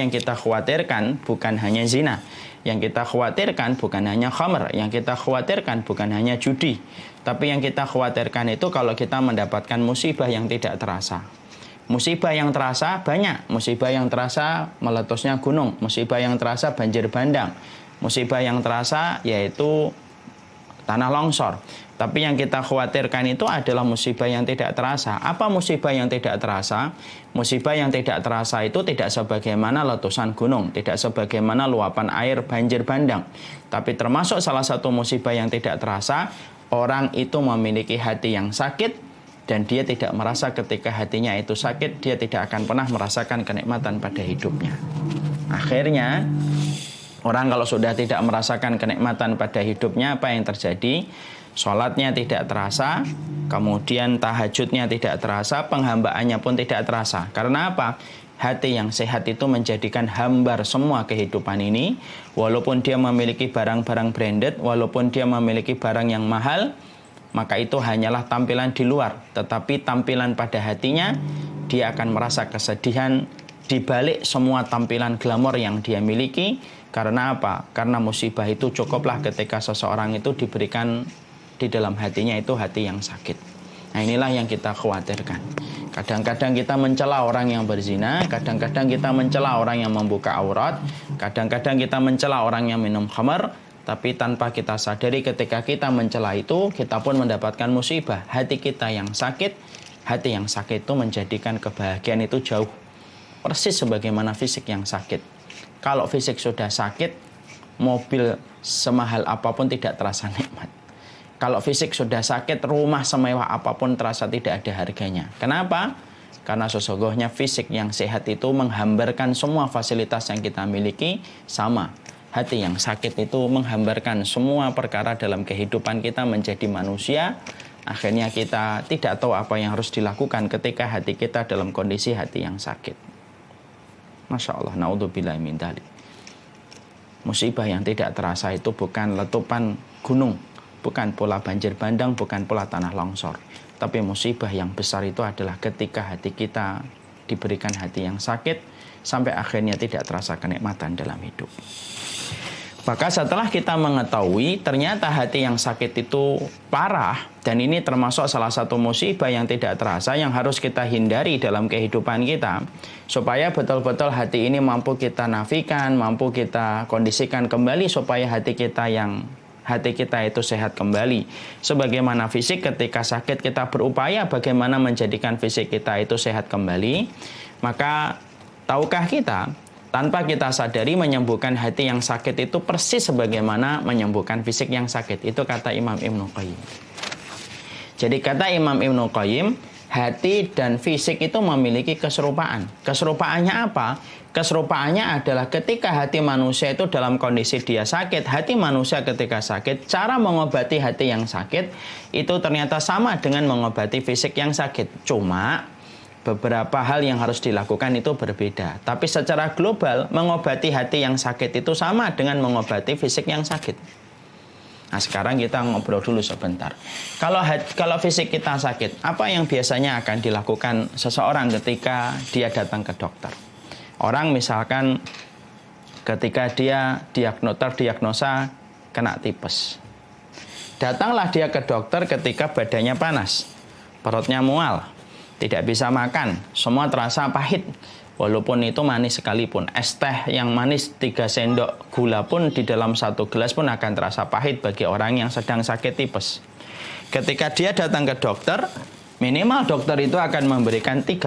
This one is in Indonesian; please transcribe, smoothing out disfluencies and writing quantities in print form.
yang kita khawatirkan bukan hanya zina. Yang kita khawatirkan bukan hanya khamr. Yang kita khawatirkan bukan hanya judi. Tapi yang kita khawatirkan itu kalau kita mendapatkan musibah yang tidak terasa. Musibah yang terasa banyak. Musibah yang terasa meletusnya gunung. Musibah yang terasa banjir bandang. Musibah yang terasa yaitu tanah longsor. Tapi yang kita khawatirkan itu adalah musibah yang tidak terasa. Apa musibah yang tidak terasa? Musibah yang tidak terasa itu tidak sebagaimana letusan gunung, tidak sebagaimana luapan air banjir bandang. Tapi termasuk salah satu musibah yang tidak terasa, orang itu memiliki hati yang sakit dan dia tidak merasa ketika hatinya itu sakit, dia tidak akan pernah merasakan kenikmatan pada hidupnya. Akhirnya, orang kalau sudah tidak merasakan kenikmatan pada hidupnya, apa yang terjadi? Sholatnya tidak terasa, kemudian tahajudnya tidak terasa, penghambaannya pun tidak terasa. Karena apa? Hati yang sehat itu menjadikan hambar semua kehidupan ini. Walaupun dia memiliki barang-barang branded, walaupun dia memiliki barang yang mahal, maka itu hanyalah tampilan di luar. Tetapi tampilan pada hatinya, dia akan merasa kesedihan di balik semua tampilan glamor yang dia miliki. Karena apa? Karena musibah itu cukuplah ketika seseorang itu diberikan di dalam hatinya itu hati yang sakit. Nah, inilah yang kita khawatirkan. Kadang-kadang kita mencela orang yang berzina, kadang-kadang kita mencela orang yang membuka aurat, kadang-kadang kita mencela orang yang minum khamar, tapi tanpa kita sadari ketika kita mencela itu, kita pun mendapatkan musibah. Hati kita yang sakit, hati yang sakit itu menjadikan kebahagiaan itu jauh. Persis sebagaimana fisik yang sakit. Kalau fisik sudah sakit, mobil semahal apapun tidak terasa nikmat. Kalau fisik sudah sakit, rumah semewah apapun terasa tidak ada harganya. Kenapa? Karena sesungguhnya fisik yang sehat itu menghambarkan semua fasilitas yang kita miliki sama. Hati yang sakit itu menghambarkan semua perkara dalam kehidupan kita menjadi manusia. Akhirnya kita tidak tahu apa yang harus dilakukan ketika hati kita dalam kondisi hati yang sakit. Masya Allah, naudzubillah min dzalik. Musibah yang tidak terasa itu bukan letupan gunung, bukan pula banjir bandang, bukan pula tanah longsor. Tapi musibah yang besar itu adalah ketika hati kita diberikan hati yang sakit, sampai akhirnya tidak terasa kenikmatan dalam hidup. Maka setelah kita mengetahui ternyata hati yang sakit itu parah, dan ini termasuk salah satu musibah yang tidak terasa yang harus kita hindari dalam kehidupan kita, supaya betul-betul hati ini mampu kita nafikan, mampu kita kondisikan kembali supaya hati kita itu sehat kembali. Sebagaimana fisik ketika sakit kita berupaya bagaimana menjadikan fisik kita itu sehat kembali, maka tahukah kita tanpa kita sadari menyembuhkan hati yang sakit itu persis sebagaimana menyembuhkan fisik yang sakit. Itu kata Imam Ibnu Qayyim. Jadi kata Imam Ibnu Qayyim, hati dan fisik itu memiliki keserupaan. Keserupaannya apa? Keserupaannya adalah ketika hati manusia itu dalam kondisi dia sakit, hati manusia ketika sakit, cara mengobati hati yang sakit itu ternyata sama dengan mengobati fisik yang sakit. Cuma beberapa hal yang harus dilakukan itu berbeda. Tapi secara global, mengobati hati yang sakit itu sama dengan mengobati fisik yang sakit. Nah, sekarang kita ngobrol dulu sebentar. Kalau fisik kita sakit, apa yang biasanya akan dilakukan seseorang ketika dia datang ke dokter? Orang misalkan ketika dia terdiagnosa kena tipes. Datanglah dia ke dokter ketika badannya panas, perutnya mual, tidak bisa makan, semua terasa pahit. Walaupun itu manis sekalipun, es teh yang manis 3 sendok gula pun di dalam 1 gelas pun akan terasa pahit bagi orang yang sedang sakit tipes. Ketika dia datang ke dokter, minimal dokter itu akan memberikan 3